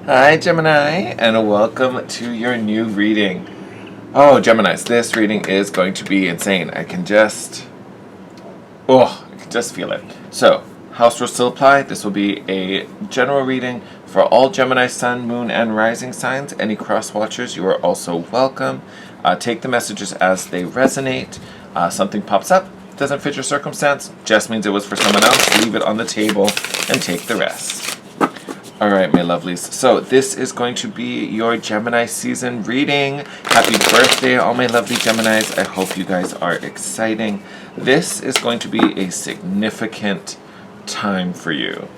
Hi Gemini, and welcome to your new reading. Oh Geminis, this reading is going to be insane. I can just feel it. So, house rules still apply. This will be a general reading for all Gemini Sun, Moon, and Rising signs. Any cross watchers, you are also welcome. Take the messages as they resonate. Something pops up, doesn't fit your circumstance, just means it was for someone else. Leave it on the table and take the rest. Alright, my lovelies. So, this is going to be your Gemini season reading. Happy birthday, all my lovely Geminis. I hope you guys are exciting. This is going to be a significant time for you.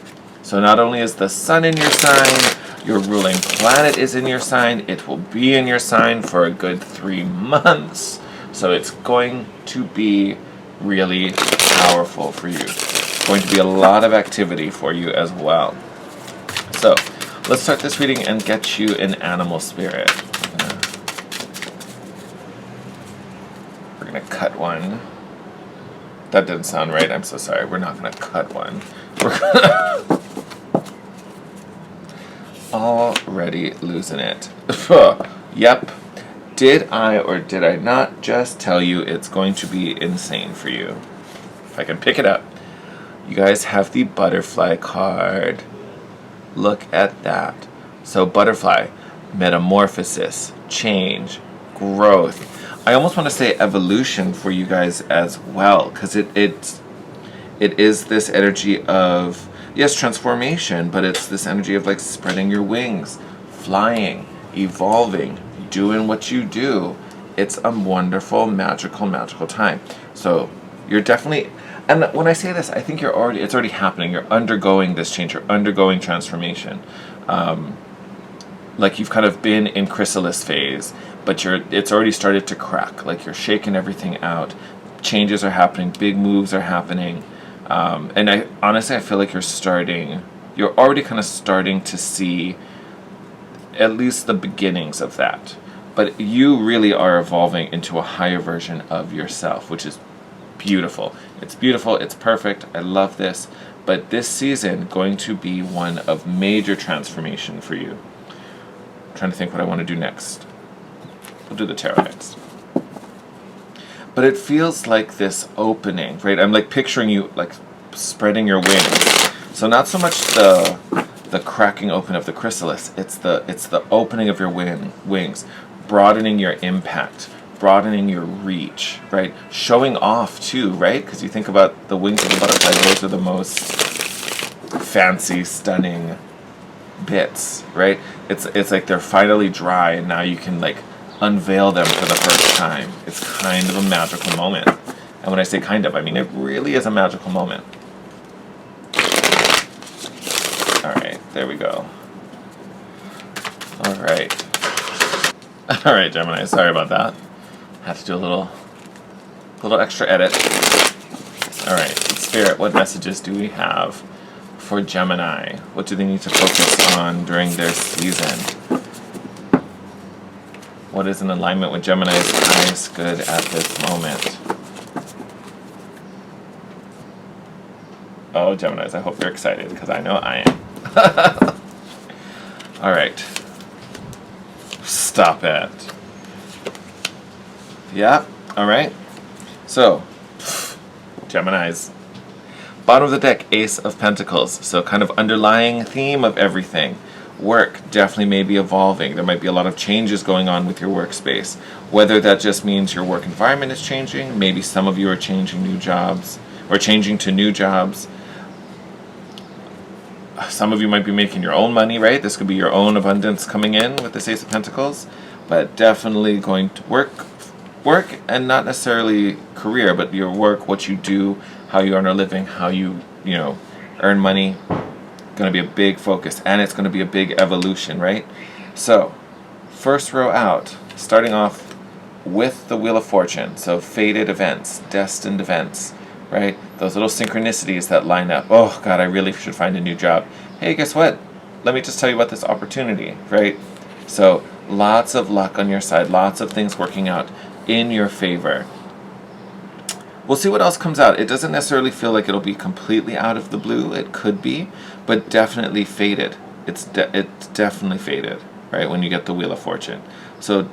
So, not only is the sun in your sign, your ruling planet is in your sign, it will be in your sign for a good 3 months. So, it's going to be really powerful for you. It's going to be a lot of activity for you as well. So, let's start this reading and get you in animal spirit. We're going to cut one. That didn't sound right. I'm so sorry. We're not going to cut one. We're gonna already losing it. Yep. Did I or did I not just tell you it's going to be insane for you? If I can pick it up. You guys have the butterfly card. Look at that. So butterfly, metamorphosis, change, growth. I almost want to say evolution for you guys as well, because it is this energy of, yes, transformation, but it's this energy of like spreading your wings, flying, evolving, doing what you do. It's a wonderful, magical time. So you're definitely... And when I say this, I think it's already happening. You're undergoing this change. You're undergoing transformation. Like you've kind of been in chrysalis phase, but it's already started to crack. Like you're shaking everything out. Changes are happening. Big moves are happening. And I feel like you're already kind of starting to see at least the beginnings of that. But you really are evolving into a higher version of yourself, which is beautiful. It's beautiful. It's perfect. I love this. But this season going to be one of major transformation for you. I'm trying to think what I want to do next. We'll do the tarot next. But it feels like this opening, right? I'm like picturing you like spreading your wings. So not so much the cracking open of the chrysalis. It's the opening of your wings, broadening your impact, broadening your reach, right? Showing off too, right? Because you think about the wings of the butterfly, those are the most fancy, stunning bits, right? It's like they're finally dry and now you can like unveil them for the first time. It's kind of a magical moment. And when I say kind of, I mean it really is a magical moment. Alright, there we go. Alright, Gemini, sorry about that. Had to do a little extra edit. Alright, Spirit, what messages do we have for Gemini? What do they need to focus on during their season? What is in alignment with Gemini's highest good at this moment? Oh, Geminis, I hope you're excited, because I know I am. Alright. Stop it. Yeah, alright. So, Geminis. Bottom of the deck, Ace of Pentacles. So kind of underlying theme of everything. Work definitely may be evolving. There might be a lot of changes going on with your workspace. Whether that just means your work environment is changing, maybe some of you are changing new jobs, or changing to new jobs. Some of you might be making your own money, right? This could be your own abundance coming in with this Ace of Pentacles. But definitely going to work and not necessarily career, but your work, what you do, how you earn a living, how you earn money, going to be a big focus, and it's going to be a big evolution, right? So, first row out, starting off with the Wheel of Fortune, so fated events, destined events, right? Those little synchronicities that line up. Oh God, I really should find a new job. Hey, guess what? Let me just tell you about this opportunity, right? So, lots of luck on your side, lots of things working out in your favor. We'll see what else comes out. It doesn't necessarily feel like it'll be completely out of the blue. It could be, but definitely fated. it's definitely faded, right? When you get the Wheel of Fortune. So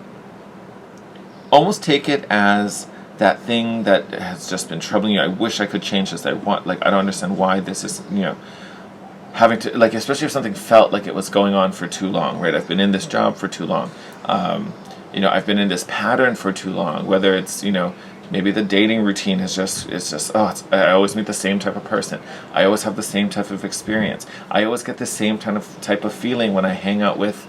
almost take it as that thing that has just been troubling you. I wish I could change this. I don't understand why this is, having to, like, especially if something felt like it was going on for too long, right? I've been in this job for too long. I've been in this pattern for too long, whether it's, maybe the dating routine is just I always meet the same type of person. I always have the same type of experience. I always get the same type of feeling when I hang out with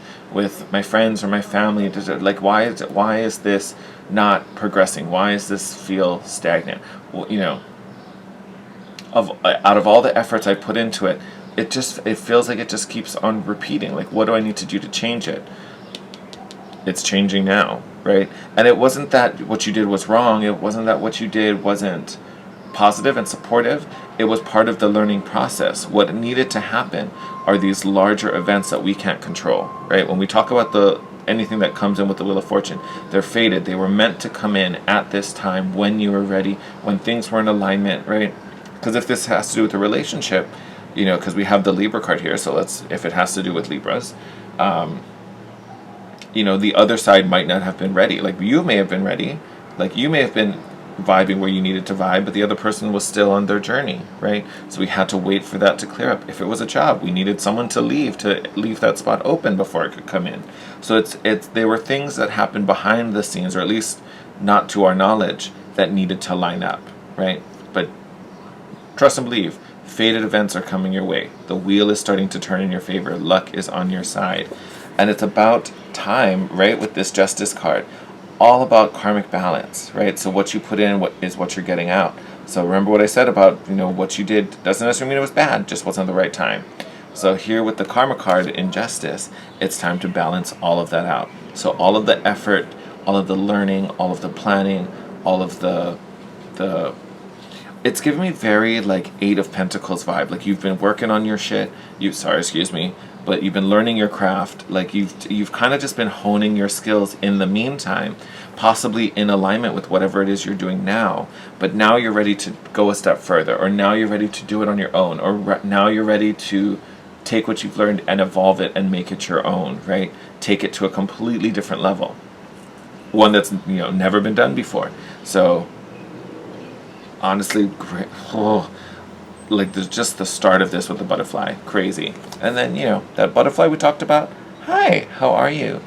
my friends or my family. Like, why is this not progressing? Why does this feel stagnant? Well, out of all the efforts I put into it, it feels like it just keeps on repeating. Like, what do I need to do to change it? It's changing now, right? And it wasn't that what you did was wrong. It wasn't that what you did wasn't positive and supportive. It was part of the learning process. What needed to happen are these larger events that we can't control, right? When we talk about anything that comes in with the Wheel of Fortune, they're fated. They were meant to come in at this time, when you were ready, when things were in alignment, right? Because if this has to do with a relationship, because we have the Libra card here, so if it has to do with Libras, the other side might not have been ready. Like, you may have been ready, like you may have been vibing where you needed to vibe, but the other person was still on their journey, right? So we had to wait for that to clear up. If it was a job, we needed someone to leave that spot open before it could come in. So they were things that happened behind the scenes, or at least not to our knowledge, that needed to line up, right? But trust and believe, fated events are coming your way. The wheel is starting to turn in your favor. Luck is on your side. And it's about time, right, with this Justice card. All about karmic balance, right? So what you put in is what you're getting out. So remember what I said about, what you did doesn't necessarily mean it was bad, just wasn't the right time. So here with the Karma card in Justice, it's time to balance all of that out. So all of the effort, all of the learning, all of the planning, all of the it's giving me very like Eight of Pentacles vibe. Like, you've been working on your shit. But you've been learning your craft. Like, you've kind of just been honing your skills in the meantime, possibly in alignment with whatever it is you're doing now. But now you're ready to go a step further, or now you're ready to do it on your own, or now you're ready to take what you've learned and evolve it and make it your own, right? Take it to a completely different level, one that's never been done before. So honestly, great. Like, there's just the start of this with the butterfly. Crazy. And then, that butterfly we talked about. Hi, how are you?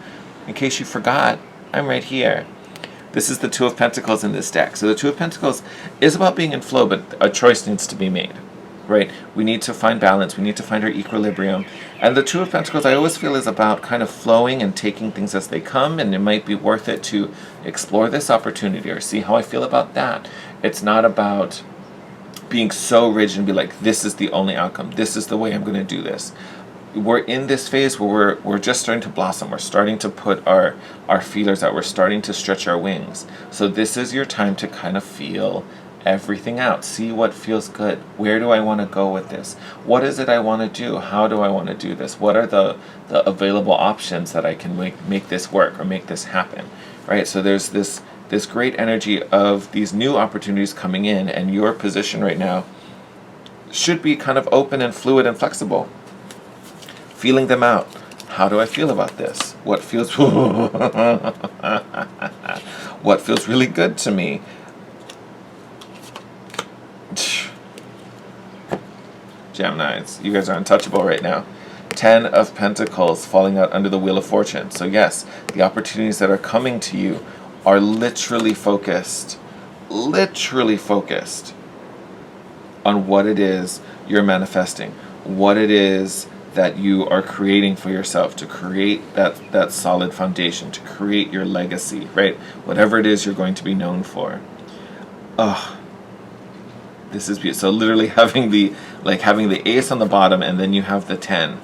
In case you forgot, I'm right here. This is the Two of Pentacles in this deck. So the Two of Pentacles is about being in flow, but a choice needs to be made, right? We need to find balance. We need to find our equilibrium. And the Two of Pentacles, I always feel, is about kind of flowing and taking things as they come, and it might be worth it to explore this opportunity or see how I feel about that. It's not about being so rigid and be like, this is the only outcome, this is the way I'm going to do this. We're in this phase where we're just starting to blossom. We're starting to put our feelers out. We're starting to stretch our wings. So this is your time to kind of feel everything out. See what feels good. Where do I want to go with this? What is it I want to do? How do I want to do this? What are the available options that I can make this work or make this happen, right? So there's this great energy of these new opportunities coming in, and your position right now should be kind of open and fluid and flexible. Feeling them out. How do I feel about this? What feels what feels really good to me? Geminis, you guys are untouchable right now. 10 of Pentacles falling out under the Wheel of Fortune. So yes, the opportunities that are coming to you are literally focused on what it is you're manifesting, what it is that you are creating for yourself, to create that solid foundation, to create your legacy, right? Whatever it is you're going to be known for. This is beautiful. So literally having the ace on the bottom, and then you have the 10.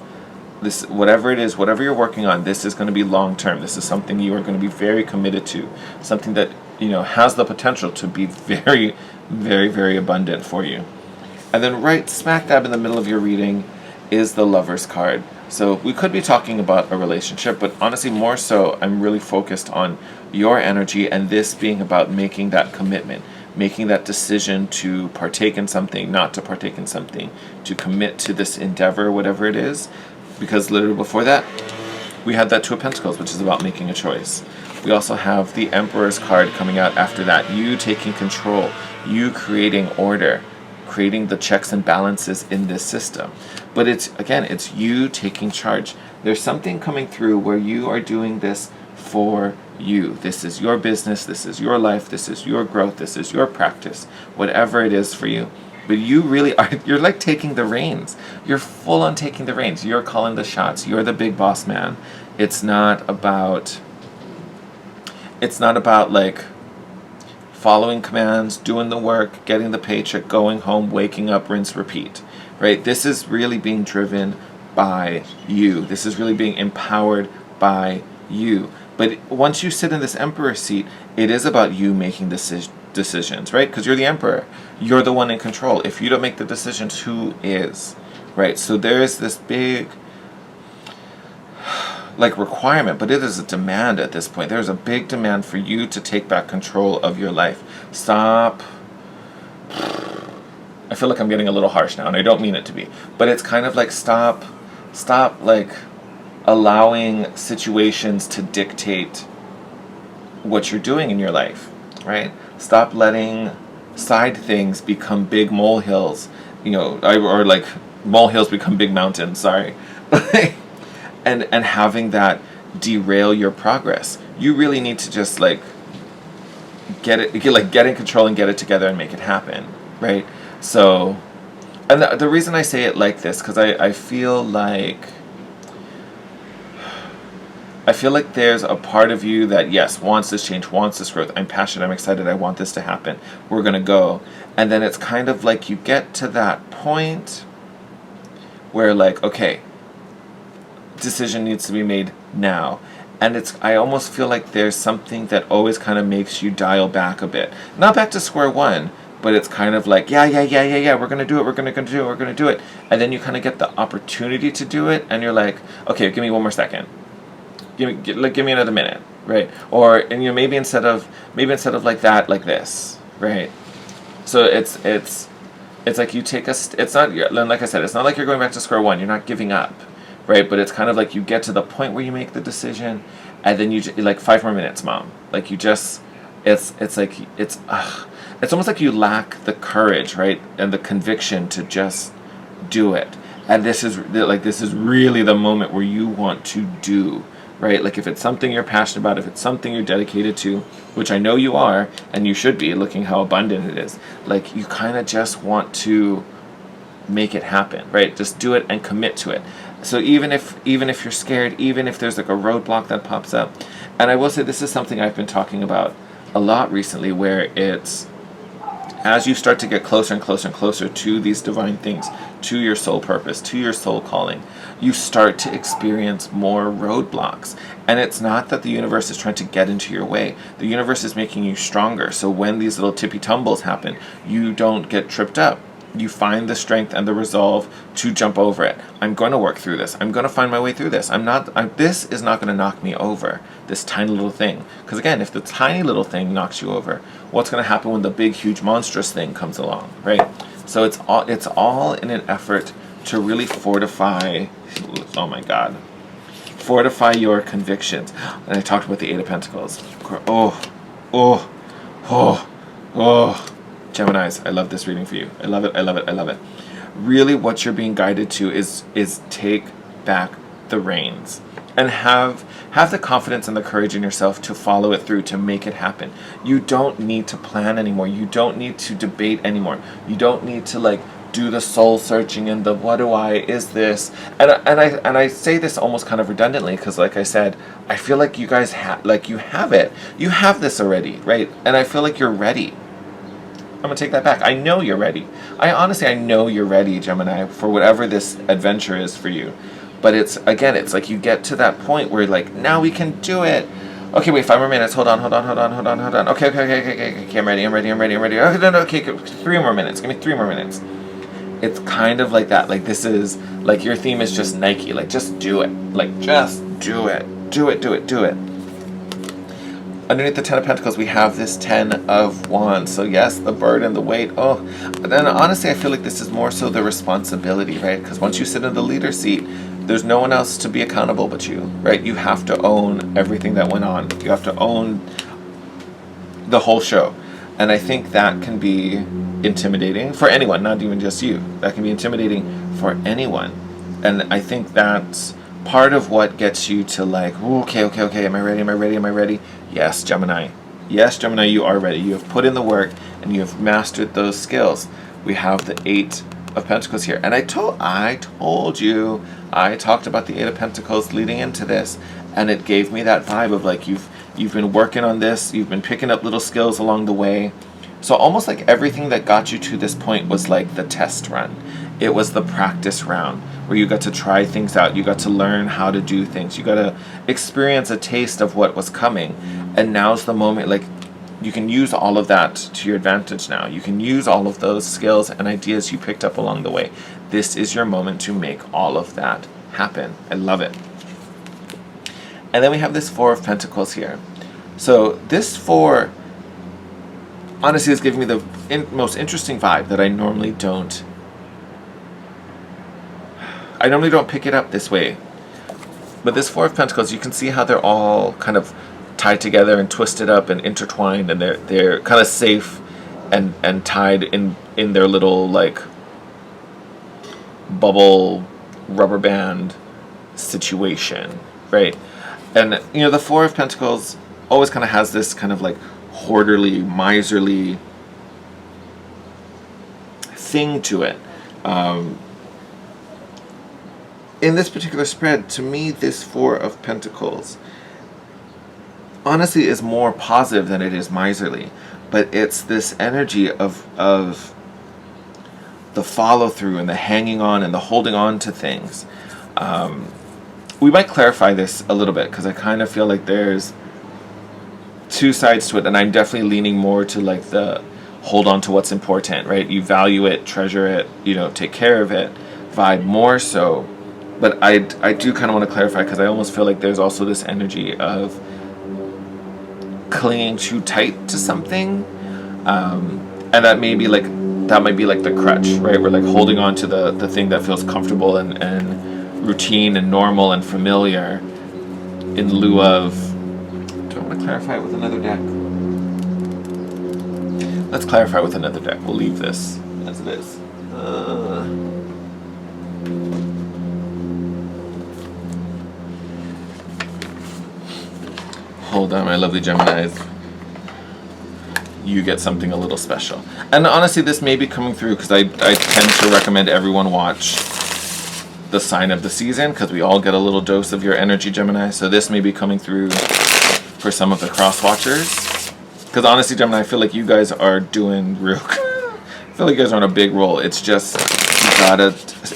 This, whatever it is, whatever you're working on, this is going to be long term. This is something you are going to be very committed to. Something that has the potential to be very, very, very abundant for you. And then right smack dab in the middle of your reading is the Lover's card. So we could be talking about a relationship, but honestly, more so, I'm really focused on your energy, and this being about making that commitment, making that decision to partake in something, not to partake in something, to commit to this endeavor, whatever it is. Because literally before that, we had that Two of Pentacles, which is about making a choice. We also have the Emperor's card coming out after that. You taking control, you creating order, creating the checks and balances in this system. But it's, again, it's you taking charge. There's something coming through where you are doing this for you. This is your business, this is your life, this is your growth, this is your practice, whatever it is for you. But you really are, you're like taking the reins. You're full on taking the reins. You're calling the shots. You're the big boss man. It's not about like following commands, doing the work, getting the paycheck, going home, waking up, rinse, repeat, right? This is really being driven by you. This is really being empowered by you. But once you sit in this Emperor seat, it is about you making decisions, right? Because you're the Emperor. You're the one in control. If you don't make the decisions, who is, right? So there is this big like requirement, but it is a demand at this point. There's a big demand for you to take back control of your life. Stop. I feel like I'm getting a little harsh now, and I don't mean it to be, but it's kind of like stop like allowing situations to dictate what you're doing in your life, right? Stop letting side things become big molehills, or like molehills become big mountains, sorry. and having that derail your progress. You really need to just like get in control and get it together and make it happen, right? So, and the reason I say it like this, because I feel like there's a part of you that, yes, wants this change, wants this growth. I'm passionate, I'm excited, I want this to happen. We're going to go. And then it's kind of like you get to that point where like, okay, decision needs to be made now. And I almost feel like there's something that always kind of makes you dial back a bit. Not back to square one, but it's kind of like, yeah, we're going to do it. And then you kind of get the opportunity to do it, and you're like, okay, give me one more second. Give me another minute, right? Or, and maybe instead of like that, like this, right? So it's like you take it's not, like I said, it's not like you're going back to square one. You're not giving up, right? But it's kind of like you get to the point where you make the decision, and then you like 5 more minutes, mom. Like you just, it's almost like you lack the courage, right, and the conviction to just do it. And this is really the moment where you want to do. Right? Like if it's something you're passionate about, if it's something you're dedicated to, which I know you are, and you should be, looking how abundant it is, like you kind of just want to make it happen, right? Just do it and commit to it. So even if you're scared, even if there's like a roadblock that pops up, and I will say this is something I've been talking about a lot recently, where it's as you start to get closer and closer and closer to these divine things, to your soul purpose, to your soul calling, you start to experience more roadblocks. And it's not that the universe is trying to get into your way. The universe is making you stronger. So when these little tippy tumbles happen, you don't get tripped up. You find the strength and the resolve to jump over it. I'm going to work through this. I'm going to find my way through this. This is not going to knock me over, this tiny little thing. Because again, if the tiny little thing knocks you over, what's going to happen when the big, huge, monstrous thing comes along, right? So it's all in an effort to really fortify, fortify your convictions. And I talked about the Eight of Pentacles. Geminis, I love this reading for you. I love it. Really what you're being guided to is take back the reins. And have the confidence and the courage in yourself to follow it through, to make it happen. You don't need to plan anymore. You don't need to debate anymore. You don't need to like do the soul searching and the is this. And I say this almost kind of redundantly, because like I said, I feel like you guys you have it. You have this already, right? And I feel like you're ready. I'm going to take that back. I know you're ready. I know you're ready, Gemini, for whatever this adventure is for you. But it's like you get to that point where like, now we can do it. Okay, wait, 5 more minutes. Hold on. Okay, I'm ready. Okay, no, okay, 3 more minutes. Give me 3 more minutes. It's kind of like that. Like this is, like your theme is just Nike. Like just do it. Like just do it. Do it. Underneath the 10 of Pentacles, we have this 10 of Wands. So yes, the burden, the weight. Oh, but then honestly, I feel like this is more so the responsibility, right? Because once you sit in the leader seat, There's no one else to be accountable but you, right? You have to own everything that went on. You have to own the whole show. And I think that can be intimidating for anyone, not even just you. That can be intimidating for anyone. And I think that's part of what gets you to like, okay, am I ready? Yes, Gemini. Yes, Gemini, you are ready. You have put in the work and you have mastered those skills. We have the 8 of Pentacles here. And I told you, I talked about the 8 of Pentacles leading into this, and it gave me that vibe of like you've been working on this, you've been picking up little skills along the way. So almost like everything that got you to this point was like the test run. It was the practice round where you got to try things out, you got to learn how to do things, you got to experience a taste of what was coming. And now's the moment, like, you can use all of that to your advantage now. You can use all of those skills and ideas you picked up along the way. This is your moment to make all of that happen. I love it. And then we have this 4 of Pentacles here. So this 4, honestly, is giving me the most interesting vibe that I normally don't pick it up this way. But this 4 of Pentacles, you can see how they're all kind of tied together and twisted up and intertwined, and they're kind of safe and tied in their little like bubble rubber band situation, right? And you know, the 4 of Pentacles always kind of has this kind of like hoarderly, miserly thing to it. In this particular spread, to me, this 4 of Pentacles honestly is more positive than it is miserly. But it's this energy of the follow through and the hanging on and the holding on to things. We might clarify this a little bit because I kind of feel like there's 2 sides to it, and I'm definitely leaning more to like the hold on to what's important, right? You value it, treasure it, you know, take care of it vibe more so. But I do kind of want to clarify because I almost feel like there's also this energy of clinging too tight to something, and that may be like the crutch, right? We're like holding on to the thing that feels comfortable and routine and normal and familiar in lieu of. Do I want to clarify it with another deck? Let's clarify with another deck. We'll leave this as it is. Hold on, my lovely Geminis. You get something a little special. And honestly, this may be coming through because I tend to recommend everyone watch the sign of the season because we all get a little dose of your energy, Gemini. So this may be coming through for some of the cross watchers. Because honestly, Gemini, I feel like you guys are doing real I feel like you guys are on a big roll. It's just,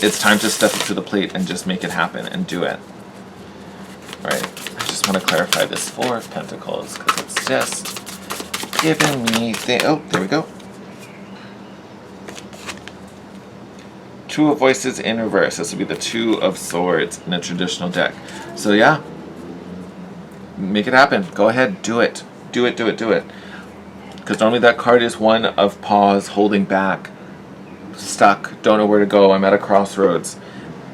it's time to step up to the plate and just make it happen and do it. Right. I just want to clarify this 4 of Pentacles because it's just giving me oh, there we go. 2 of Voices in reverse. This would be the 2 of Swords in a traditional deck. So yeah, make it happen. Go ahead, do it. Do it. Because normally that card is 1 of pause, holding back, stuck, don't know where to go, I'm at a crossroads.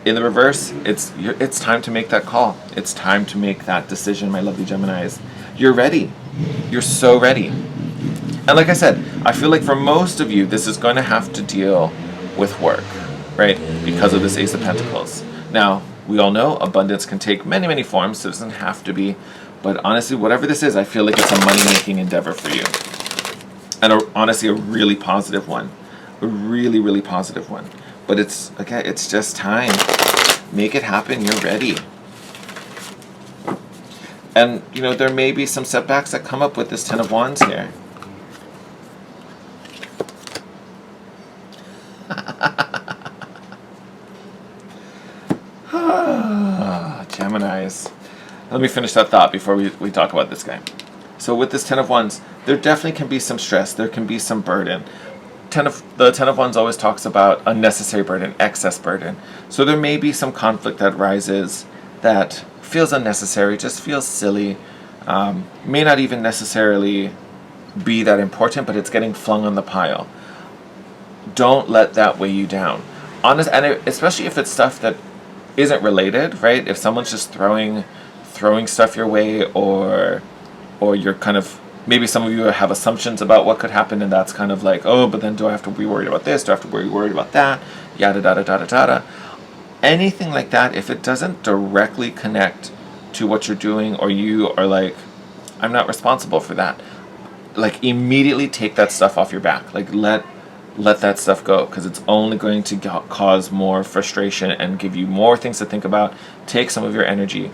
In the reverse, it's time to make that call. It's time to make that decision, my lovely Geminis. You're ready. You're so ready. And like I said, I feel like for most of you, this is going to have to deal with work, right? Because of this Ace of Pentacles. Now, we all know abundance can take many, many forms, so it doesn't have to be. But honestly, whatever this is, I feel like it's a money-making endeavor for you. And honestly, a really positive one. A really, really positive one. But it's just time. Make it happen. You're ready. And, you know, there may be some setbacks that come up with this 10 of Wands here. Geminis. Let me finish that thought before we talk about this guy. So with this 10 of Wands, there definitely can be some stress. There can be some burden. The 10 of Wands always talks about unnecessary burden, excess burden. So there may be some conflict that rises that feels unnecessary, just feels silly, may not even necessarily be that important, but it's getting flung on the pile. Don't let that weigh you down. And especially if it's stuff that isn't related, right? If someone's just throwing stuff your way, or you're kind of, maybe some of you have assumptions about what could happen, and that's kind of like, oh, but then do I have to be worried about this? Do I have to be worried about that? Yada, yada, yada, yada. Anything like that, if it doesn't directly connect to what you're doing, or you are like, I'm not responsible for that, like immediately take that stuff off your back. Like let that stuff go, because it's only going to cause more frustration and give you more things to think about, take some of your energy.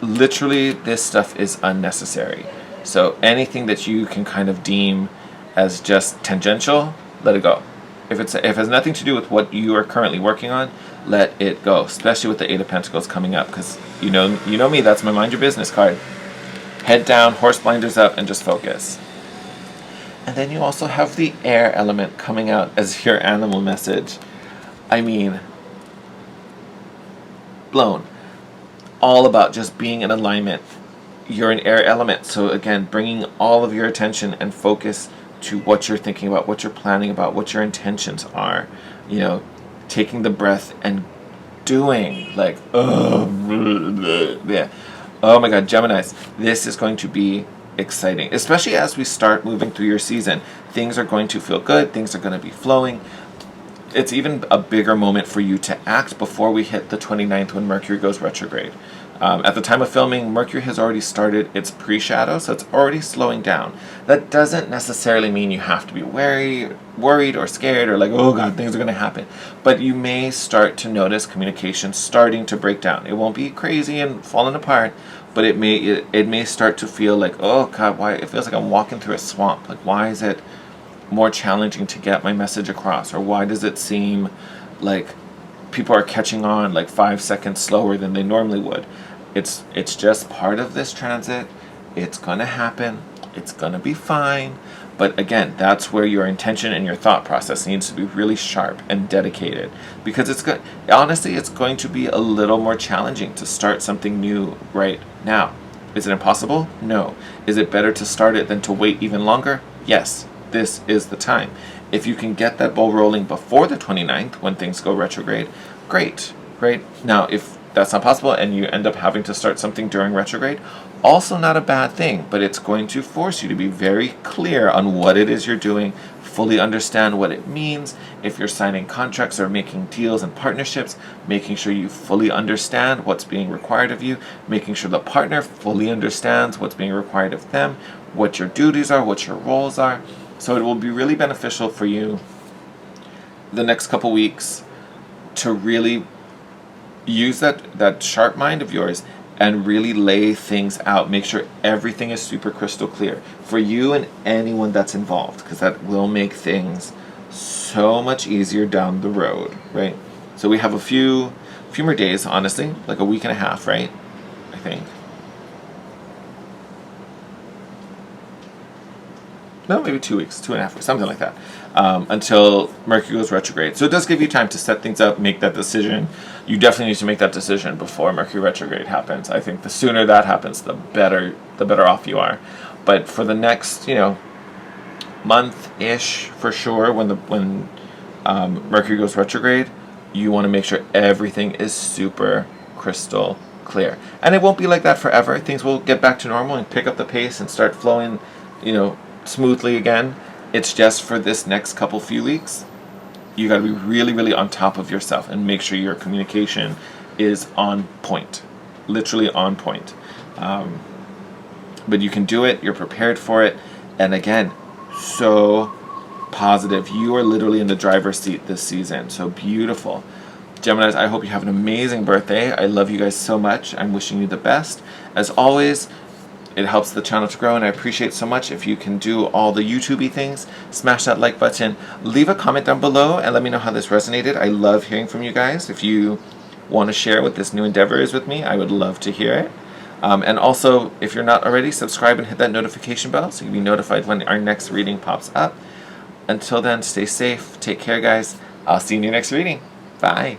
Literally, this stuff is unnecessary. So anything that you can kind of deem as just tangential, let it go. If it has nothing to do with what you are currently working on, let it go, especially with the Eight of Pentacles coming up, because you know me, that's my mind your business card. Head down, horse blinders up, and just focus. And then you also have the air element coming out as your animal message. I mean, blown. All about just being in alignment. You're an air element, so again, bringing all of your attention and focus to what you're thinking about, what you're planning about, what your intentions are. Taking the breath and doing, like, yeah. Oh my God, Geminis, this is going to be exciting, especially as we start moving through your season. Things are going to feel good, things are going to be flowing. It's even a bigger moment for you to act before we hit the 29th, when Mercury goes retrograde. At the time of filming, Mercury has already started its pre-shadow, so it's already slowing down. That doesn't necessarily mean you have to be worried or scared, or like, oh God, things are going to happen. But you may start to notice communication starting to break down. It won't be crazy and falling apart, but it may start to feel like, oh God, why? It feels like I'm walking through a swamp. Like, why is it more challenging to get my message across? Or why does it seem like people are catching on like 5 seconds slower than they normally would? It's just part of this transit. It's gonna happen. It's gonna be fine. But again, that's where your intention and your thought process needs to be really sharp and dedicated, because honestly, it's going to be a little more challenging to start something new right now. Is it impossible? No. Is it better to start it than to wait even longer? Yes. This is the time. If you can get that ball rolling before the 29th, when things go retrograde, great. Now, if that's not possible and you end up having to start something during retrograde, also not a bad thing, but it's going to force you to be very clear on what it is you're doing, fully understand what it means. If you're signing contracts or making deals and partnerships, making sure you fully understand what's being required of you, making sure the partner fully understands what's being required of them, what your duties are, what your roles are. So it will be really beneficial for you the next couple weeks to really use that sharp mind of yours and really lay things out. Make sure everything is super crystal clear for you and anyone that's involved, because that will make things so much easier down the road, right? So we have a few more days, honestly, like a week and a half, right? I think. No, maybe 2 weeks, 2.5 weeks, something like that, until Mercury goes retrograde. So it does give you time to set things up, make that decision. You definitely need to make that decision before Mercury retrograde happens. I think the sooner that happens, the better off you are. But for the next, month-ish, for sure, when Mercury goes retrograde, you want to make sure everything is super crystal clear. And it won't be like that forever. Things will get back to normal and pick up the pace and start flowing, smoothly again. It's just for this next few weeks, you got to be really, really on top of yourself and make sure your communication is on point, literally on point. But you can do it. You're prepared for it. And again, so positive. You are literally in the driver's seat this season. So beautiful. Geminis, I hope you have an amazing birthday. I love you guys so much. I'm wishing you the best. As always, it helps the channel to grow, and I appreciate so much if you can do all the YouTube-y things. Smash that like button. Leave a comment down below and let me know how this resonated. I love hearing from you guys. If you want to share what this new endeavor is with me, I would love to hear it. And also, if you're not already, subscribe and hit that notification bell so you'll be notified when our next reading pops up. Until then, stay safe. Take care, guys. I'll see you in your next reading. Bye.